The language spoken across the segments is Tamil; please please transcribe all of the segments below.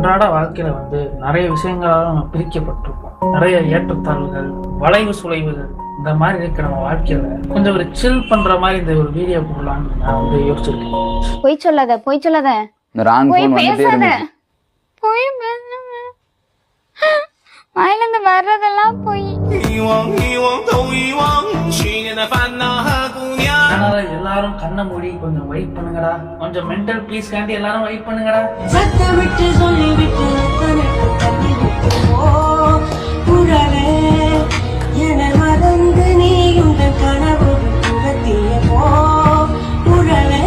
அன்றாட வாழ்க்கையில வந்து நிறைய விஷயங்களால நம்ம பிரிக்கப்பட்டிருக்கோம். நிறைய ஏற்றத்தாழ்வுகள், வளைவு சுளைவுகள், இந்த மாதிரி இருக்க நம்ம வாழ்க்கையில கொஞ்சம் ஒரு சில் பண்ற மாதிரி இந்த ஒரு வீடியோ போடலான்னு நான் வந்து யோசிச்சிருக்கேன். போய் சொல்லாத இந்த ராங் போய் ஃபோன் வந்துட்டே பேசாத இருந்துச்சு. போய் வாயிலிருந்து வர்றதெல்லாம் போய். அதனால எல்லாரும் கண்ணை மூடி கொஞ்சம் வெயிட் பண்ணுங்கடா, கொஞ்சம் மென்டல் பீஸ் காண்டி எல்லாரும் வெயிட் பண்ணுங்கடா. சத்தமிட்டு சொல்லிவிட்டு என மறந்து நீ உங்கள் கனவு புகத்திய போ உறவே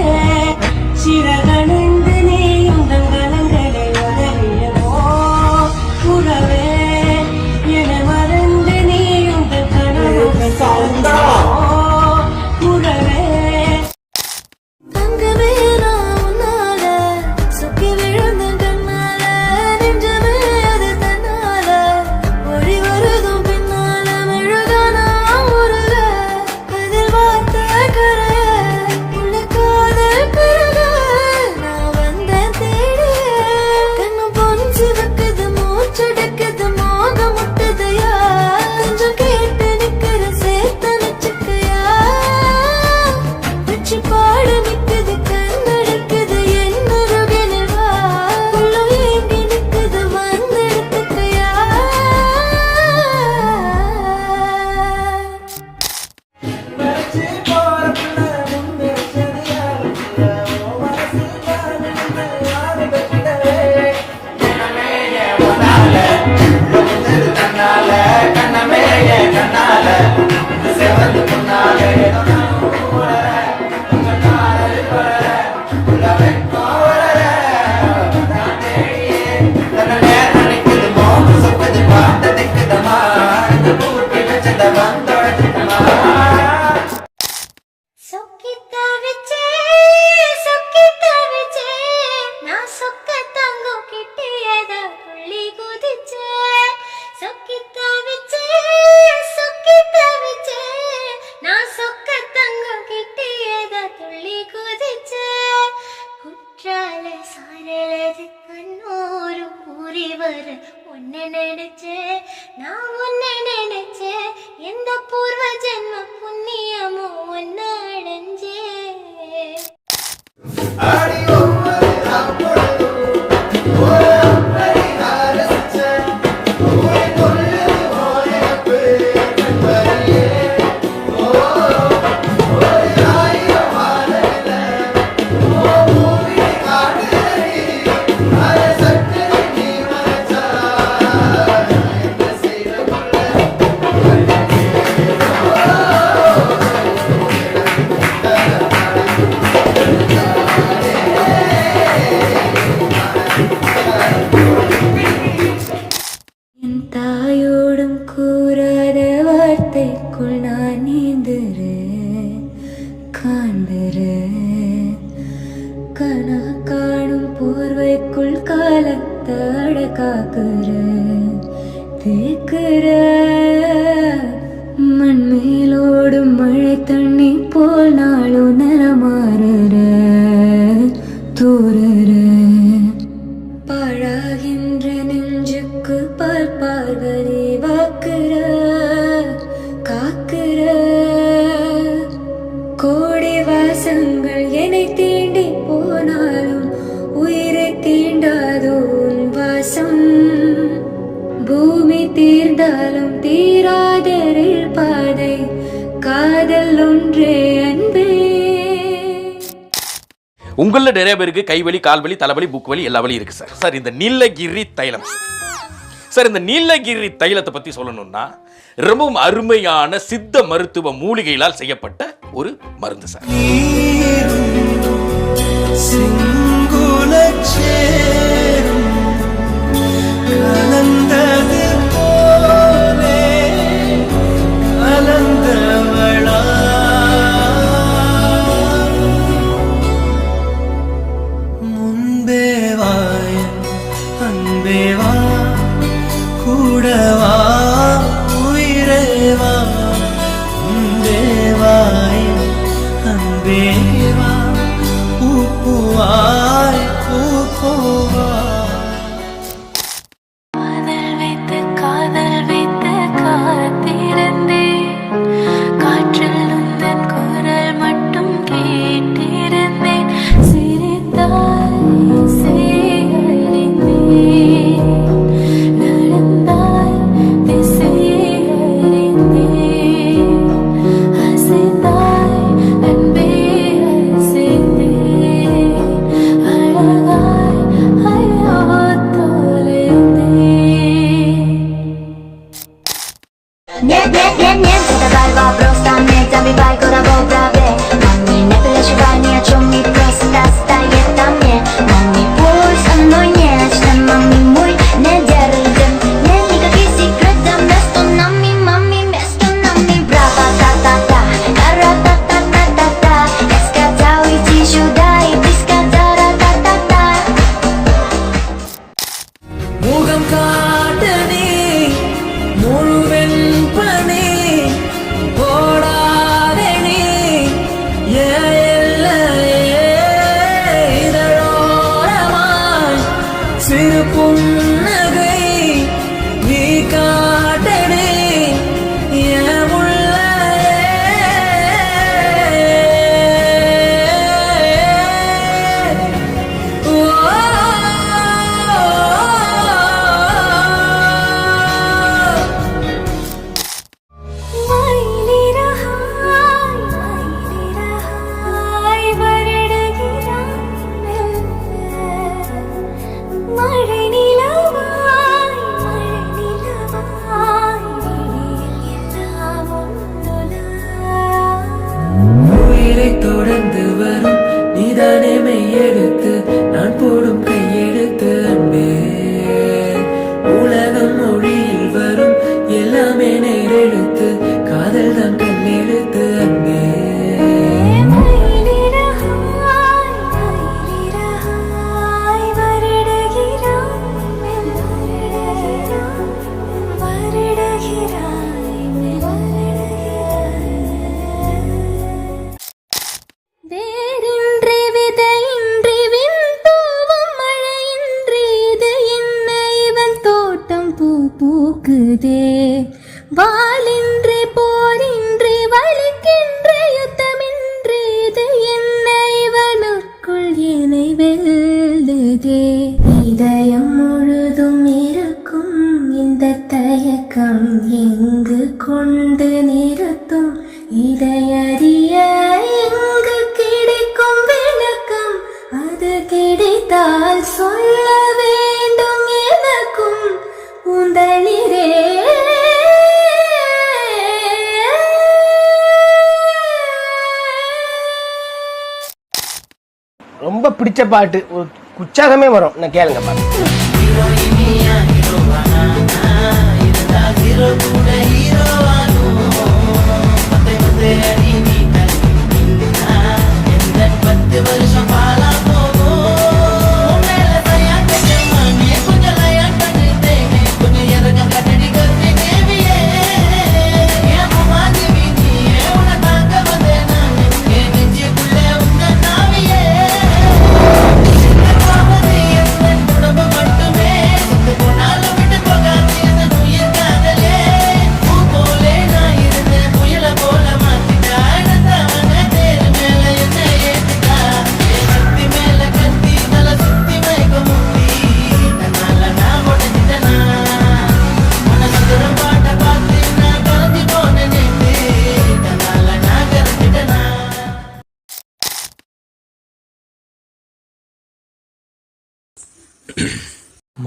சிறகணிந்து நீ உங்கள் கலங்களை உதவிய போ உறவே என மறந்து நீ உங்கள் கனவு உறவே தங்கமே நான் உன்னால சுக்கி விழுந்த கண்ணால நெஞ்சமே அது தன்னால ஒளி வருதும் பின்னால மெழுகான உருக அதில் வார்த்த கரைய உள்ள காதல் பெருக நான் வந்தேன் தேடி கண்ணு பொஞ்சு வைக்குது மூச்சடைக்குது மோக முட்டுதையா கொஞ்சம் கேட்டு நிக்கிற சேர்த்து நிச்சுக்கையா வச்சு பாட நிக்குது கண்ணடிக்குது என்னருகனவா உள்ள ஏங்கி நிக்குது வந்தெடுத்துக்கையா சொக்கித்தா வச்சே நான் சொக்க தங்கம் கிட்டியத துள்ளி குதிச்சே சொக்கித்தா வச்சே நான் சொக்க தங்கம் கிட்டியத துள்ளி குதிச்சே குற்றால சாரலது கண்ணோரும் ஊறி வர உன்னை நினைச்சே நான் உன்னை நினைச்சே எந்த பூர்வ ஜென்ம புண்ணியமோ ஒன்னு அடைஞ்சே என் தாயோடும் கூறாத வார்த்தைக்குள் நான் நீந்துறேன் காண்கிறேன் கனா காணும் போர்வைக்குள் காலத்தாட காக்குறேன் தேக்குறேன் மண் மேலோடும் மழை தண்ணி போல் நாளும் நிறமாறுற தூறுற பாழாகின்ற நெஞ்சுக்கு பால் பார்வதி வாக்குற காக்குற கோடி வாசங்கள் என்னை தீண்டி போனாலும் உயிரை தீண்டாதோ உன் வாசம் பூமி தீர்ந்தாலும் தீராதரில் பாதை காதல் ஒன்றே அன்பே. உங்கள நிறைய பேருக்கு கைவலி, கால்வலி, தலைவலி, புக் வலி, எல்லா வலி இருக்கு சார். சார் இந்த நீலகிரி தைலம் சார், இந்த நீலகிரி தைலத்தை பத்தி சொல்லணும்னா ரொம்பவும் அருமையான சித்த மருத்துவ மூலிகைகளால் செய்யப்பட்ட ஒரு மருந்து சார். பூவாய் பூ போவா சிறு புன்னகை நீ காட்டடே என் தொடர்ந்து வரும் நீதானே மெய்யெழுத்து நான் போடும் கையெழுத்து அன்பே உலகம் மொழியில் வரும் எல்லாமே நேரெழுத்து காதல் தான் கண்ணெழுத்து அன்பே பூக்குதே வாளின்றி போரின்றி வலிக்கின்ற யுத்தமின்றி இது என்னை இவனுக்குள் என்னை வெல்லுதே இதயம் முழுதும் இருக்கும் இந்த தயக்கம் எங்கு கொண்டு நிறுத்தும் இதையறிய எங்கு கிடைக்கும் விளக்கம் அது கிடைத்தால் சொல்ல வேண்டும் எனக்கும் உந்தளிரே ரொம்ப பிடிச்ச பாட்டு ஒரு உற்சாகமே வரும் நான் கேளுங்க பாட்டு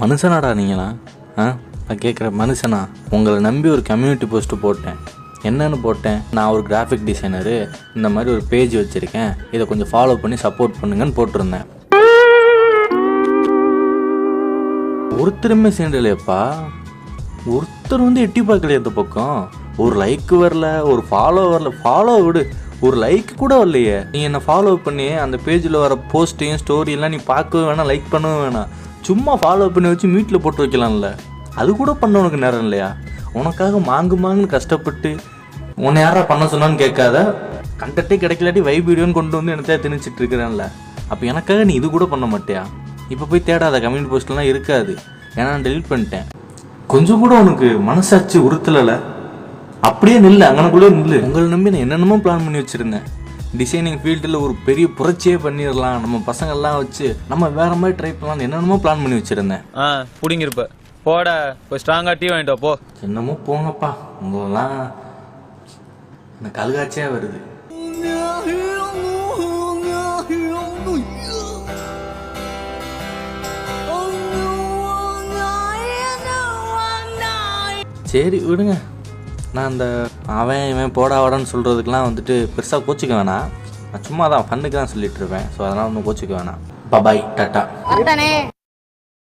மனுஷனாடா நீங்களா? நான் கேட்குறேன், மனுஷனா? உங்களை நம்பி ஒரு கம்யூனிட்டி போஸ்ட்டு போட்டேன். என்னன்னு போட்டேன்? நான் ஒரு கிராஃபிக் டிசைனரு, இந்த மாதிரி ஒரு பேஜ் வச்சுருக்கேன், இதை கொஞ்சம் ஃபாலோ பண்ணி சப்போர்ட் பண்ணுங்கன்னு போட்டிருந்தேன். ஒருத்தருமே சேர்ந்தலையப்பா, ஒருத்தர் வந்து எட்டி பார்க்கலையே அந்த பக்கம். ஒரு லைக் வரல, ஒரு ஃபாலோ வரல. ஃபாலோ விடு, ஒரு லைக் கூட வரலையே. நீ என்னை ஃபாலோ பண்ணி அந்த பேஜில் வர போஸ்ட்டையும் ஸ்டோரியெல்லாம் நீ பார்க்கவும் வேணாம், லைக் பண்ணவும் வேணாம். சும்மா ஃபாலோ பண்ணி வச்சு மீட்டில் போட்டு வைக்கலாம்ல. அது கூட பண்ண உனக்கு நேரம் இல்லையா? உனக்காக மாங்குன்னு கஷ்டப்பட்டு உன்னை யாரா பண்ண சொன்னான்னு கேட்காத. கண்டக்டே கிடைக்கலாட்டி வைப் வீடியோன்னு கொண்டு வந்து எனக்கு திணிச்சிட்டு இருக்கிறேன்ல. அப்போ எனக்காக நீ இது கூட பண்ண மாட்டியா? இப்போ போய் தேடாத, கம்யூனிட்டி போஸ்ட்லாம் இருக்காது. ஏன்னா நான் டெலிட் பண்ணிட்டேன். கொஞ்சம் கூட உனக்கு மனசாட்சி உறுத்தலை. அப்படியே நில்லு, அங்கனக்குள்ளே நில்லு. உங்களை நம்பி நான் என்னென்னமோ பிளான் பண்ணி வச்சுருந்தேன். டிசைனிங் ஃபீல்டில் ஒரு பெரிய புரட்சியே பண்ணிடலாம், நம்ம பசங்கள்லாம் வச்சு நம்ம வேற மாதிரி ட்ரை பண்ணலாம், என்னென்னமோ பிளான் பண்ணி வச்சுருந்தேன். பிடிங்கிருப்ப போட, போய் ஸ்ட்ராங்காக டீ வாங்கிட்டோ போ. என்னமோ போங்கப்பா, உங்களெல்லாம் எனக்கு அழுகாச்சியாக வருது. சரி விடுங்க. நான் அந்த அவன் இவன் போடாவாடான்னு சொல்கிறதுக்கெலாம் வந்துட்டு பெருசாக கோச்சிக்க வேணாம். நான் சும்மா தான் ஃபன்னுக்கு தான் சொல்லிட்டு இருப்பேன். ஸோ அதனால் ஒன்றும் கோச்சிக்க வேணாம். பாய், டாட்டா.